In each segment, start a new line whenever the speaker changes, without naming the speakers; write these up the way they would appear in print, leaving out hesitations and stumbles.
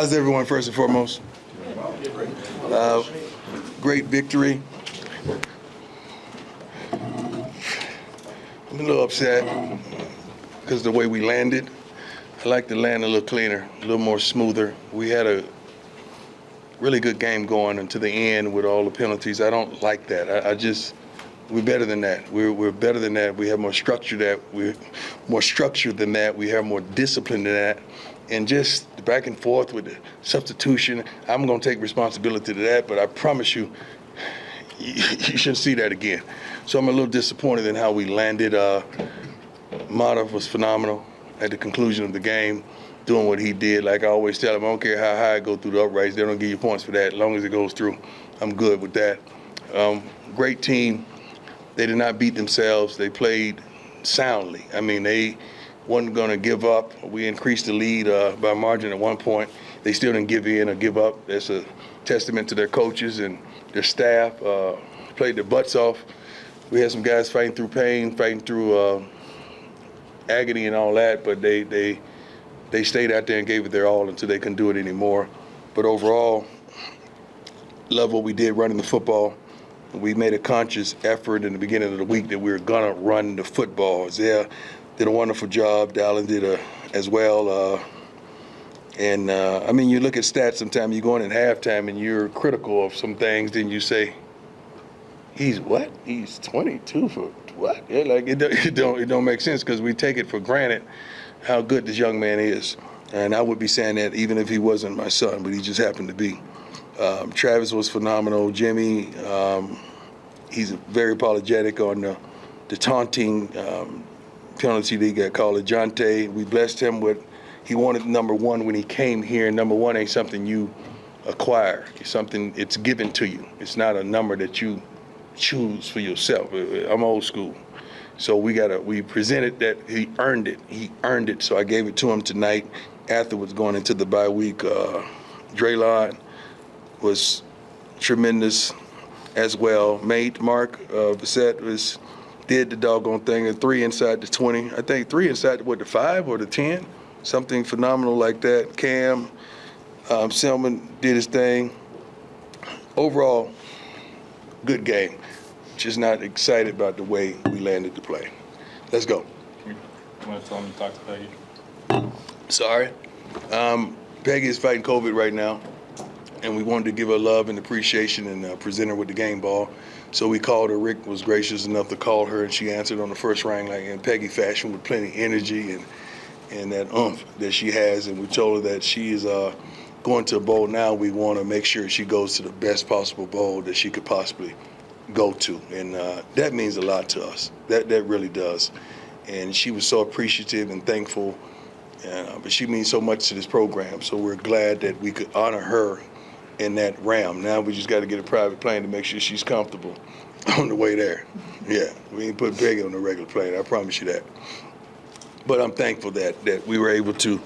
How's everyone, first and foremost? Great victory. I'm a little upset because of the way we landed. I like to land a little cleaner, a little more smoother. We had a really good game going until the end with all the penalties. I don't like that. We're better than that. We're better than that. We have more structure we're more structured than that. We have more discipline than that. And just the back and forth with the substitution, I'm going to take responsibility to that, but I promise you, you shouldn't see that again. So I'm a little disappointed in how we landed. Mata was phenomenal at the conclusion of the game, doing what he did. Like I always tell him, I don't care how high I go through the uprights, they don't give you points for that. As long as it goes through, I'm good with that. Great team. They did not beat themselves. They played soundly. I mean, they wasn't going to give up. We increased the lead by a margin at one point. They still didn't give in or give up. That's a testament to their coaches and their staff. Played their butts off. We had some guys fighting through pain, fighting through agony and all that, but they stayed out there and gave it their all until they couldn't do it anymore. But overall, love what we did running the football. We made a conscious effort in the beginning of the week that we were gonna run the football. Isaiah did a wonderful job. Dallin did as well. I mean, you look at stats sometimes, you go in at halftime and you're critical of some things, then you say, he's what? He's 22 for what? Yeah, like it don't make sense because we take it for granted how good this young man is. And I would be saying that even if he wasn't my son, but he just happened to be. Travis was phenomenal. Jimmy, he's very apologetic on the taunting penalty that he got called. Ajante, we blessed him with, he wanted number one when he came here. Number one ain't something you acquire. It's something, it's given to you. It's not a number that you choose for yourself. I'm old school. So we presented that he earned it. He earned it. So I gave it to him tonight. Afterwards, going into the bye week, Draylon was tremendous as well. Mate, Mark Bissett did the doggone thing, and 3 inside the 20. I think 3 inside, the 5 or the 10? Something phenomenal like that. Cam, Selman did his thing. Overall, good game. Just not excited about the way we landed the play. Let's go.
You want to tell him to talk to Peggy?
Sorry. Peggy is fighting COVID right now, and we wanted to give her love and appreciation and present her with the game ball. So we called her. Rick was gracious enough to call her, and she answered on the first ring like in Peggy fashion with plenty of energy and that oomph that she has. And we told her that she is going to a bowl now. We want to make sure she goes to the best possible bowl that she could possibly go to. And that means a lot to us. That really does. And she was so appreciative and thankful. But she means so much to this program. So we're glad that we could honor her in that realm. Now we just got to get a private plane to make sure she's comfortable on the way there. Yeah, we ain't put Peggy on the regular plane, I promise you that. But I'm thankful that we were able to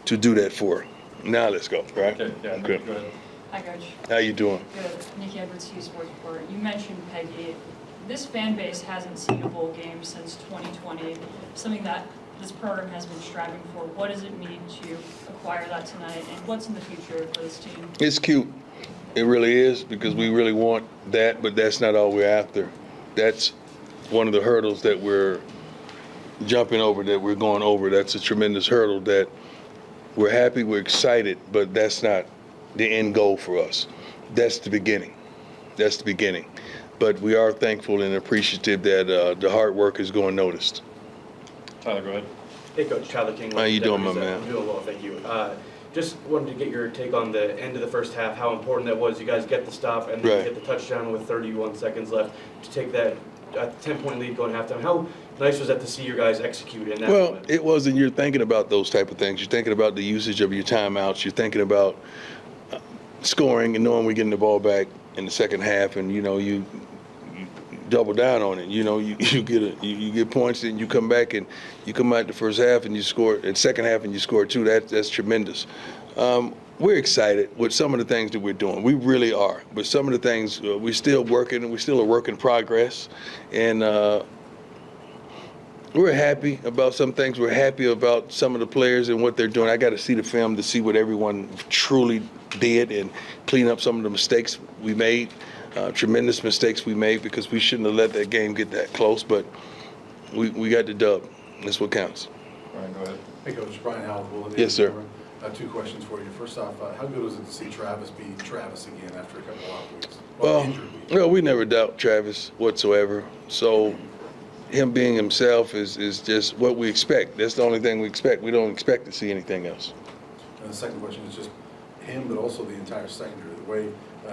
do that for her. Now let's go, right?
Okay, yeah,
Okay.
go ahead.
Hi, Coach.
How you doing?
Good. Nikki Edwards, Hughes Sports Report. You mentioned Peggy. This fan base hasn't seen a bowl game since 2020, something that this program has been striving for. What does it mean to acquire that tonight, and what's in the future for this team?
It's cute. It really is, because we really want that, but that's not all we're after. That's one of the hurdles that we're jumping over, that we're going over. That's a tremendous hurdle that we're happy, we're excited, but that's not the end goal for us. That's the beginning. That's the beginning. But we are thankful and appreciative that the hard work is going noticed.
Tyler, go ahead.
Hey, Coach. Tyler King.
How you doing, my man?
I'm doing well, thank you. Just wanted to get your take on the end of the first half, how important that was. You guys get the stop and then
Right.
get the touchdown with 31 seconds left to take that 10-point lead going halftime. How nice was that to see your guys execute in that
Well,
moment?
it wasn't. You're thinking about those type of things. You're thinking about the usage of your timeouts. You're thinking about scoring and knowing we're getting the ball back in the second half, and you double down on it. You get points, and you come back and you come out the first half and you score, and second half and you score too. That's tremendous. We're excited with some of the things that we're doing. We really are. But some of the things we're still working, and we're still a work in progress. And We're happy about some things. We're happy about some of the players and what they're doing. I got to see the film to see what everyone truly did and clean up some of the mistakes we made, tremendous mistakes we made, because we shouldn't have let that game get that close. But we got the dub. That's what counts.
Brian, go ahead.
Hey, Coach. Brian Howell.
Yes, sir.
Two questions for you. First off, how good was it to see Travis be Travis again after a couple of off weeks? Injured weeks.
Well, we never doubt Travis whatsoever. So him being himself is just what we expect. That's the only thing we expect. We don't expect to see anything else.
And the second question is just him, but also the entire secondary. The way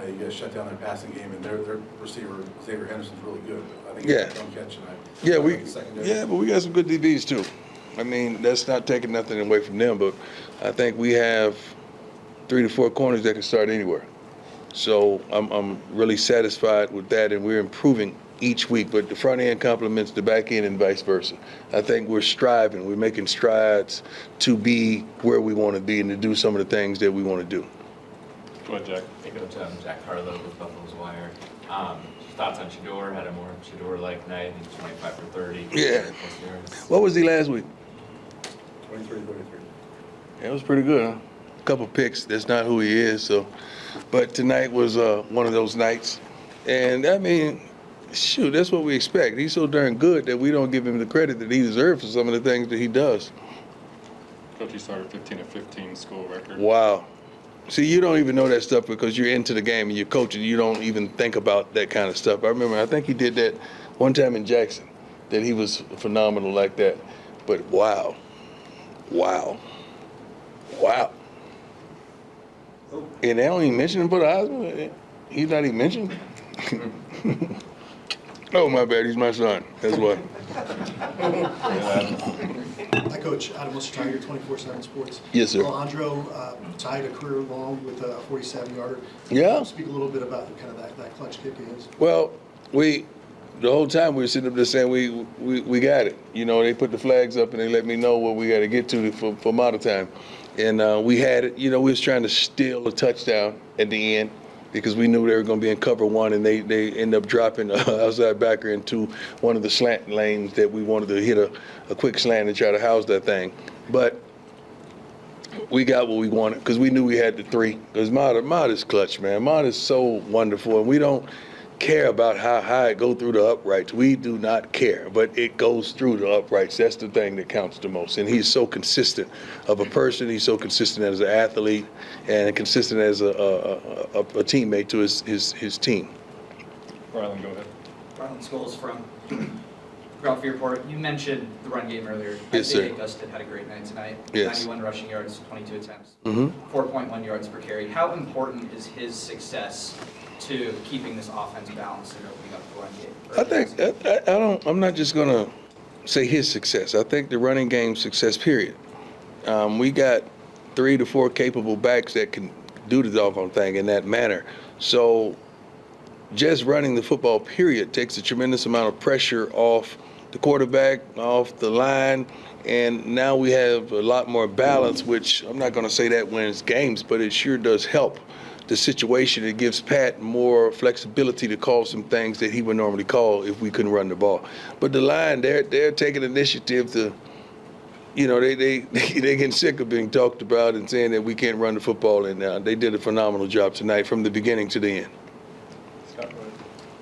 you guys shut down their passing game, and their receiver, Xavier Henderson's really good. I think
Yeah.
he's a dumb catch tonight.
Yeah, but we got some good DBs too. I mean, that's not taking nothing away from them, but I think we have 3 to 4 corners that can start anywhere. So I'm really satisfied with that, and we're improving each week. But the front end complements the back end and vice versa. I think we're striving. We're making strides to be where we want to be and to do some of the things that we want to do.
Go ahead, Jack.
Hey, Coach, Jack Harlow with Buffalo's Wire. Thoughts on Shador? Had a more Shador-like night. I think 25 for 30.
Yeah. What was he last week?
23-33.
Yeah, it was pretty good, huh? A couple picks. That's not who he is. So, but tonight was one of those nights, and I mean, shoot, that's what we expect. He's so darn good that we don't give him the credit that he deserves for some of the things that he does.
Coach, you started 15 of 15 school record.
Wow. See, you don't even know that stuff because you're into the game and you're coaching. You don't even think about that kind of stuff. I remember, I think he did that one time in Jackson, that he was phenomenal like that. But wow. And they don't even mention him for the Heisman. He's not even mentioned. Oh, my bad. He's my son. That's why.
Hi, Coach. Adam Wilson, your 24/7 Sports.
Yes, sir.
Alejandro tied a career long with a 47-yarder.
Yeah.
Speak a little bit about kind of that clutch kick of his.
Well, the whole time we were sitting up there saying we got it. You know, they put the flags up and they let me know where we got to get to for model time. And we had it. You know, we was trying to steal a touchdown at the end because we knew they were going to be in cover one, and they ended up dropping outside backer into one of the slant lanes that we wanted to hit a quick slant and try to house that thing. But we got what we wanted because we knew we had the 3. Because Mod is clutch, man. Mod is so wonderful, and we don't care about how high it go through the uprights. We do not care, but it goes through the uprights. That's the thing that counts the most. And he's so consistent of a person. He's so consistent as an athlete and consistent as a teammate to his team.
Rylan, go ahead.
Rylan Scholes from Ground Fear Report. You mentioned the run game earlier.
Yes, sir.
Isaiah Augustin had a great night tonight.
Yes.
91 rushing yards, 22 attempts,
Mm-hmm.
4.1 yards per carry. How important is his success to keeping this offense balanced and opening up the run game?
I think I'm not just gonna say his success. I think the running game success. Period. We got 3 to 4 capable backs that can do the doggone thing in that manner. So just running the football, period, takes a tremendous amount of pressure off the quarterback, off the line, and now we have a lot more balance, which I'm not going to say that wins games, but it sure does help the situation. It gives Pat more flexibility to call some things that he would normally call if we couldn't run the ball. But the line, they're taking initiative to, you know, they getting sick of being talked about and saying that we can't run the football, and they did a phenomenal job tonight from the beginning to the end.
Scott, go ahead.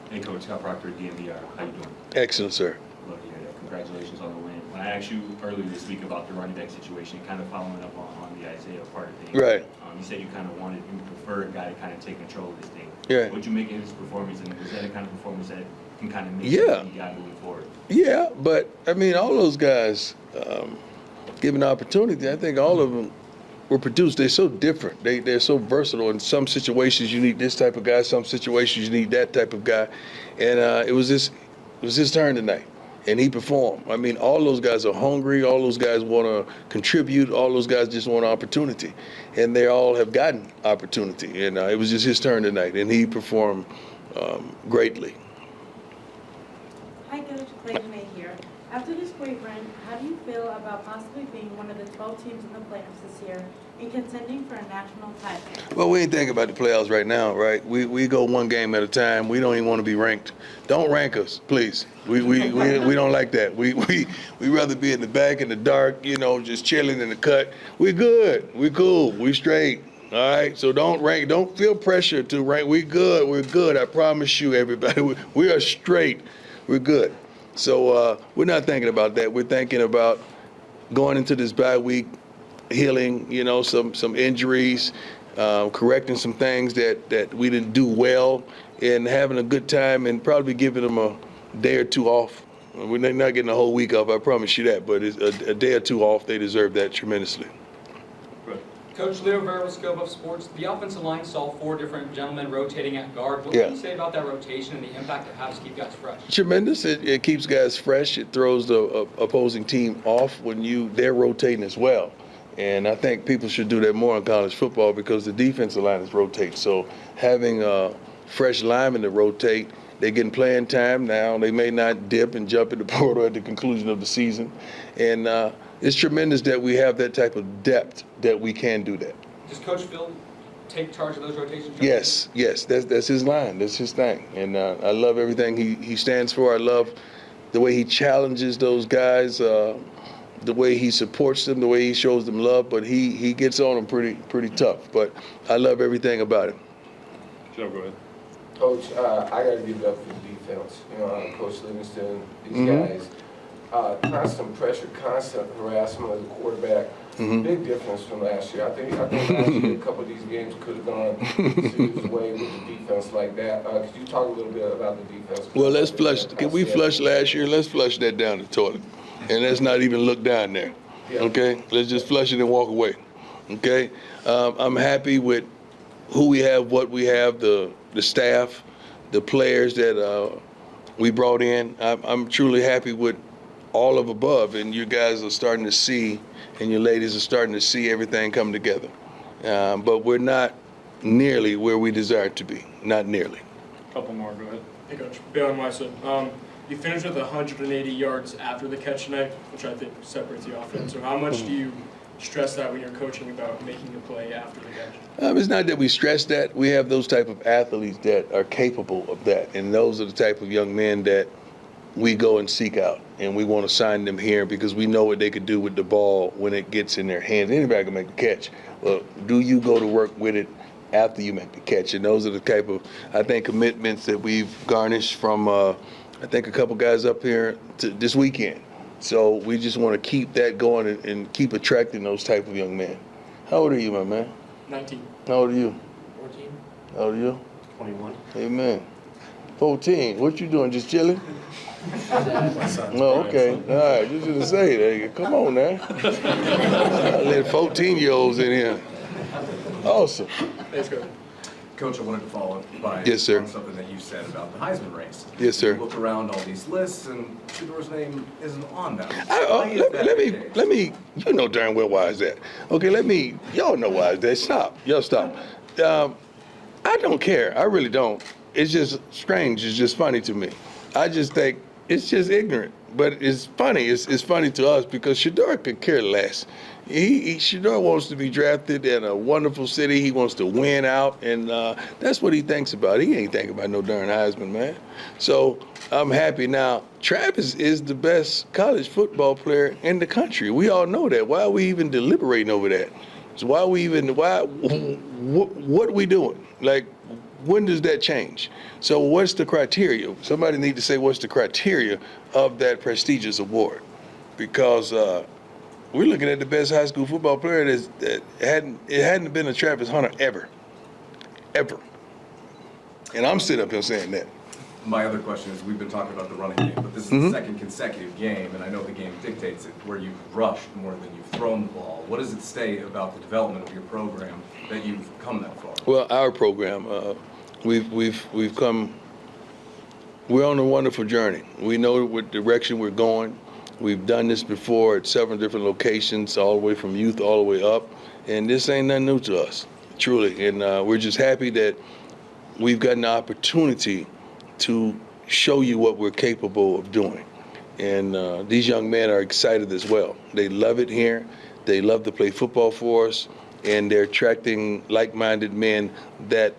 Hey, Coach, Scott Proctor, DNVR. How you doing?
Excellent, sir.
Love to hear that. Congratulations on the win. When I asked you earlier this week about the running back situation, kind of following up on the Isaiah part of things.
Right.
You said you prefer a guy to kind of take control of this thing.
Yeah.
What'd you make of his performance, and was that a kind of performance that can kind of make
Yeah.
the guy moving forward?
Yeah, but I mean, all those guys, given the opportunity, I think all of them were produced. They're so different. They're so versatile. In some situations, you need this type of guy. Some situations, you need that type of guy. And it was his turn tonight, and he performed. I mean, all those guys are hungry. All those guys want to contribute. All those guys just want opportunity, and they all have gotten opportunity. And it was just his turn tonight, and he performed greatly.
Hi, Coach. Clayton May here. After this great run, how do you feel about about possibly being one of the 12 teams in the playoffs this year and contending for a national title?
Well, we ain't thinking about the playoffs right now, right? We go one game at a time. We don't even want to be ranked. Don't rank us, please. We don't like that. We rather be in the back in the dark, just chilling in the cut. We good. We cool. We straight. All right. So don't rank. Don't feel pressure to rank. We good. We're good. I promise you, everybody. We are straight. We're good. So we're not thinking about that. We're thinking about going into this bye week, healing, some injuries, correcting some things that we didn't do well, and having a good time, and probably giving them a day or two off. We're not getting a whole week off, I promise you that, but it's a day or two off. They deserve that tremendously.
Coach Leo Veroscope of Sports, the offensive line saw 4 different gentlemen rotating at guard. What
Yeah.
can you say about that rotation and the impact it has to keep guys fresh?
Tremendous. It keeps guys fresh. It throws the opposing team off when they're rotating as well. And I think people should do that more in college football because the defensive line is rotating. So having fresh linemen to rotate, they're getting playing time now. They may not dip and jump in the portal at the conclusion of the season. And it's tremendous that we have that type of depth that we can do that.
Does Coach Phil take charge of those rotations?
Yes, that's his line. That's his thing. And I love everything he stands for. I love the way he challenges those guys, the way he supports them, the way he shows them love. But he gets on them pretty tough. But I love everything about him.
Joe, go ahead.
Coach, I got to give it up for the defense. Coach Livingston, these guys. Constant pressure, constant harassment as a quarterback. Big difference from last year. I think last year a couple of these games could have gone Sue's way with the defense like that. Could you talk a little bit about the defense?
Well, let's flush. Can we flush last year? Let's flush that down the toilet. And let's not even look down there. Okay? Let's just flush it and walk away. Okay? I'm happy with who we have, what we have, the staff, the players that we brought in. I'm truly happy with all of above, and you guys are starting to see, and your ladies are starting to see everything come together. But we're not nearly where we desire to be. Not nearly.
Couple more, go ahead.
Hey, Coach. Bailey Weiser. You finished with 180 yards after the catch tonight, which I think separates the offense. So how much do you stress that when you're coaching about making the play after the catch?
It's not that we stress that. We have those type of athletes that are capable of that, and those are the type of young men that we go and seek out, and we want to sign them here because we know what they could do with the ball when it gets in their hands. Anybody can make a catch. Well, do you go to work with it after you make the catch? And those are the type of, I think, commitments that we've garnished from, I think, a couple guys up here this weekend. So we just want to keep that going and keep attracting those type of young men. How old are you, my man?
19.
How old are you?
14.
How old are you?
21.
Amen. 14. What you doing? Just chilling? Oh, okay. All right. You should have said that. Come on now. I let 14-year-olds in here. Awesome.
Thanks, Coach.
Coach, I wanted to follow up by
Yes, sir.
on something that you said about the Heisman race.
Yes, sir.
You look around all these lists, and Shador's name isn't on them.
Let me. You know darn well why is that. Okay. Y'all know why is that. Stop. Y'all stop. I don't care. I really don't. It's just strange. It's just funny to me. I just think it's just ignorant. But it's funny. It's funny to us because Shador could care less. Shador wants to be drafted in a wonderful city. He wants to win out, and that's what he thinks about. He ain't thinking about no darn Heisman, man. So I'm happy now. Travis is the best college football player in the country. We all know that. Why are we even deliberating over that? So what are we doing? Like, when does that change? So what's the criteria? Somebody need to say what's the criteria of that prestigious award, because we're looking at the best high school football player that hadn't been a Travis Hunter ever. And I'm sitting up here saying that.
My other question is, we've been talking about the running game, but this is the second consecutive game, and I know the game dictates it, where you've rushed more than you've thrown the ball. What does it say about the development of your program that you've come that far?
Well, our program, we've come. We're on a wonderful journey. We know what direction we're going. We've done this before at several different locations, all the way from youth all the way up, and this ain't nothing new to us, truly. And we're just happy that we've gotten the opportunity to show you what we're capable of doing. And these young men are excited as well. They love it here. They love to play football for us, and they're attracting like-minded men that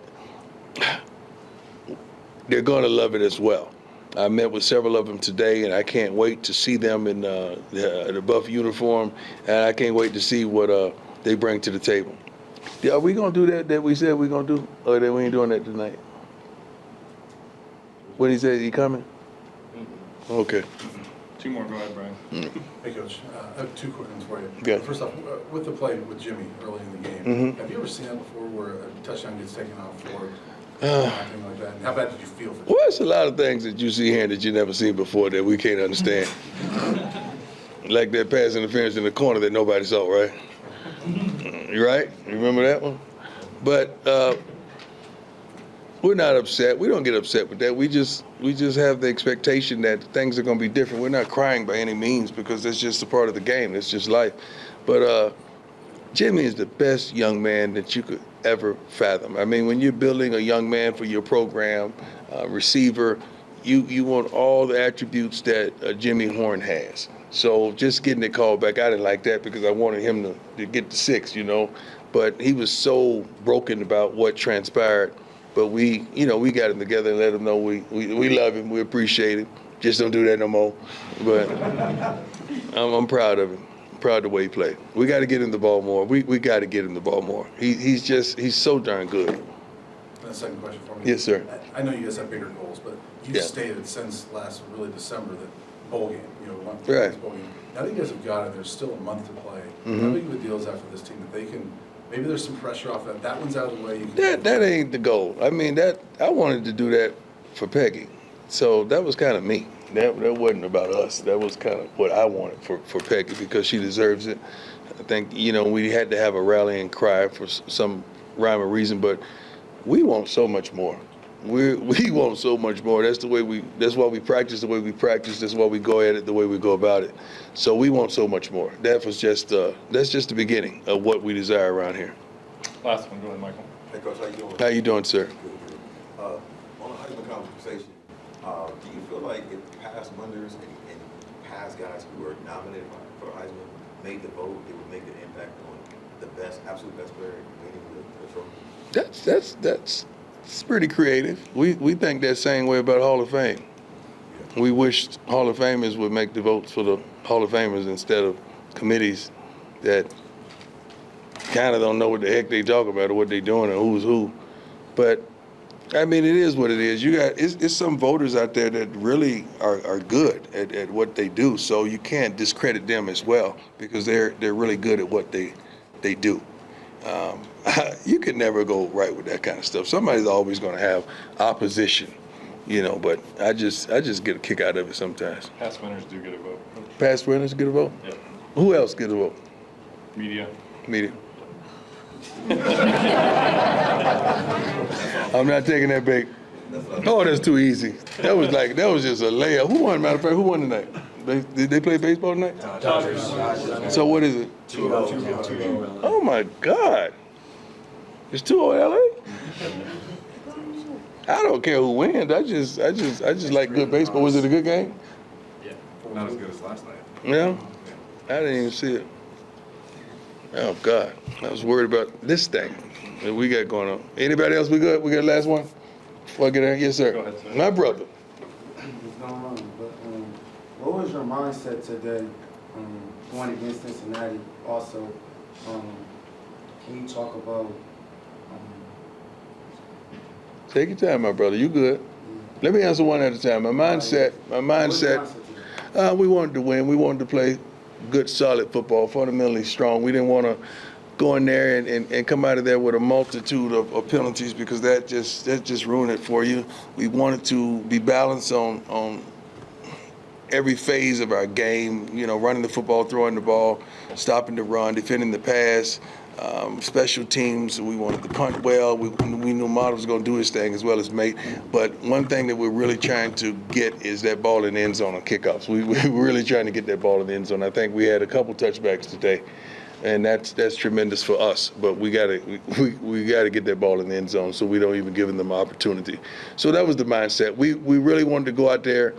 they're going to love it as well. I met with several of them today, and I can't wait to see them in the buff uniform, and I can't wait to see what they bring to the table. Yeah, are we going to do that we said we're going to do, or that we ain't doing that tonight? What he said, he coming? Okay.
Two more, go ahead, Brian.
Hey, Coach, I have two quick ones for you.
Good.
First off, with the play with Jimmy early in the game, have you ever seen that before where a touchdown gets taken off for anything like that? And how bad did you feel for that?
Well, there's a lot of things that you see here that you never seen before that we can't understand. Like that pass interference in the corner that nobody saw, right? You right? You remember that one? But we're not upset. We don't get upset with that. We just have the expectation that things are going to be different. We're not crying by any means because that's just a part of the game. It's just life. But Jimmy is the best young man that you could ever fathom. I mean, when you're building a young man for your program, receiver, you want all the attributes that Jimmy Horn has. So just getting the call back, I didn't like that because I wanted him to get the 6, you know. But he was so broken about what transpired. But we got him together and let him know we love him, we appreciate him. Just don't do that no more. But I'm proud of him. I'm proud of the way he played. We got to get him the ball more. We got to get him the ball more. He's so darn good.
And the second question for me.
Yes, sir.
I know you guys have bigger goals, but you stated since last December that bowl game, one
Right.
bowl game. Now that you guys have got it, there's still a month to play.
Mm-hmm.
How big of a deal is that for this team that they can? Maybe there's some pressure off that. That one's out of the way.
That ain't the goal. I mean, I wanted to do that for Peggy. So that was kind of me. That wasn't about us. That was kind of what I wanted for Peggy because she deserves it. I think, we had to have a rallying cry for some rhyme or reason, but we want so much more. We want so much more. That's why we practice the way we practice. That's why we go at it the way we go about it. So we want so much more. That's just the beginning of what we desire around here.
Last one, go ahead, Michael.
Hey, Coach, how you doing?
How you doing, sir?
On the Heisman Conversation, do you feel like if past winners and past guys who were nominated for the Heisman made the vote, it would make an impact on the absolute best player winning the trophy?
That's pretty creative. We think that same way about Hall of Fame. We wish Hall of Famers would make the votes for the Hall of Famers instead of committees that kind of don't know what the heck they talk about or what they're doing or who's who. But I mean, it is what it is. It's some voters out there that really are good at what they do. So you can't discredit them as well because they're really good at what they do. You can never go right with that kind of stuff. Somebody's always going to have opposition, but I just get a kick out of it sometimes.
Past winners do get a vote.
Past winners get a vote?
Yep.
Who else get a vote?
Media.
I'm not taking that bait. Oh, that's too easy. That was just a layup. Who won, matter of fact? Who won tonight? Did they play baseball tonight?
Dodgers.
So what is it?
2-0.
Oh my God. It's 2-0 LA? I don't care who wins. I just like good baseball. Was it a good game?
Not as good as last night.
Yeah? I didn't even see it. Oh God. I was worried about this thing that we got going on. Anybody else we good? We got the last one? Before I get in? Yes, sir.
Go ahead, sir.
My brother.
What's going on? But what was your mindset today going against Cincinnati? Also, can you talk about?
Take your time, my brother. You good? Let me answer one at a time. My mindset. We wanted to win. We wanted to play good, solid football, fundamentally strong. We didn't want to go in there and come out of there with a multitude of penalties because that just ruined it for you. We wanted to be balanced on every phase of our game, running the football, throwing the ball, stopping the run, defending the pass, special teams. We wanted to punt well. We knew Mott was going to do his thing as well as Mate. But one thing that we're really trying to get is that ball in the end zone on kickoffs. We're really trying to get that ball in the end zone. I think we had a couple touchbacks today. And that's tremendous for us, but we gotta get that ball in the end zone so we don't even give them opportunity. So that was the mindset. We really wanted to go out there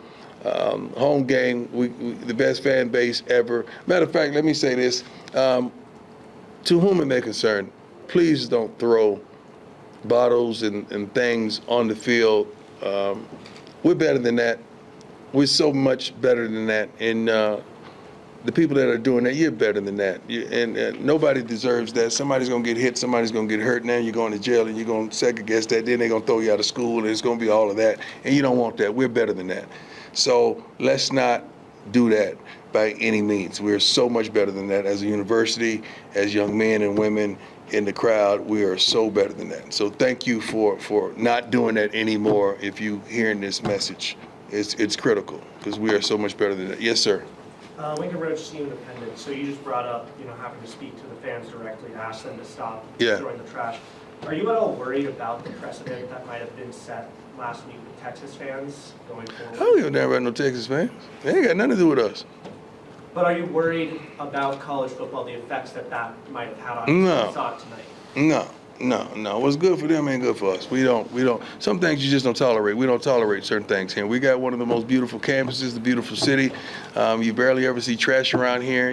Home game, we the best fan base ever. Matter of fact, let me say this. To whom it may concern, please don't throw bottles and things on the field. We're better than that. We're so much better than that. And the people that are doing that, you're better than that. And nobody deserves that. Somebody's going to get hit, somebody's going to get hurt. Now you're going to jail and you're going to second guess that. Then they're going to throw you out of school and it's going to be all of that. And you don't want that. We're better than that. So let's not do that by any means. We're so much better than that as a university, as young men and women in the crowd. We are so better than that. So thank you for not doing that anymore. If you hearing this message, it's critical because we are so much better than that. Yes, sir.
Lincoln Road Team Independent. So you just brought up, having to speak to the fans directly to ask them to stop throwing the trash. Are you at all worried about the precedent that might have been set last week with Texas fans going forward?
I don't give a damn about no Texas fans. They ain't got nothing to do with us.
But are you worried about college football, the effects that might have had on you?
No.
We saw it tonight.
No. What's good for them ain't good for us. We don't. Some things you just don't tolerate. We don't tolerate certain things here. We got one of the most beautiful campuses, the beautiful city. You barely ever see trash around here.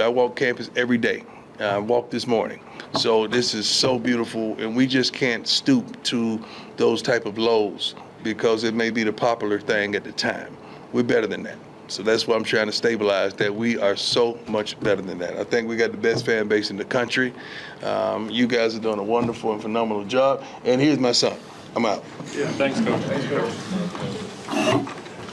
I walk campus every day. I walked this morning. So this is so beautiful, and we just can't stoop to those type of lows because it may be the popular thing at the time. We're better than that. So that's why I'm trying to stabilize that we are so much better than that. I think we got the best fan base in the country. You guys are doing a wonderful and phenomenal job. And here's my son. I'm out.
Yeah, thanks, Coach. Thanks, Coach.